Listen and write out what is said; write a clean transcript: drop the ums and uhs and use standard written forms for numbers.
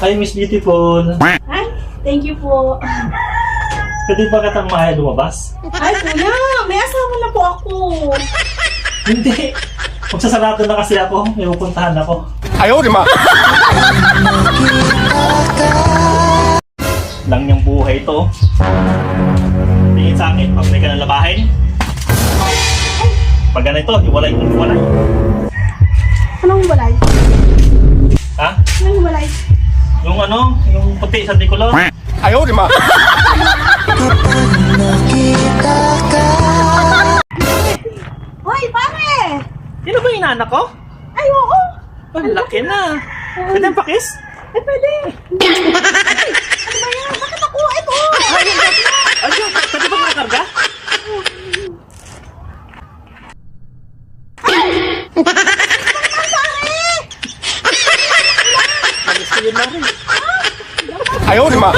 Hi, Miss Beautiful. Ay, thank you po. Pwede ba katang mahal lumabas? Ay, kuya, may asawa na po ako. Hindi. Magsasarado na kasi ako. May pupuntahan ako. Ayaw, di ma! Lang niyang buhay ito. Tingin sa akin, pag may ka ng labahin. Pag ganito, hiwalay kung hiwalay. Anong balay? Ha? Anong balay? Yung ano, yung puti sa tricolor. Ayaw, di ma! Hoy, pare! Yun ba yung inanak ko? Ay, oo! Ang laki na. Pwede ang pakis? Ay, pwede! Ay, ano ba yan? Bakit ako? Ito! Ayun, pwede ba makakarga? Alis ko yun na rin. Ayaw, di ma!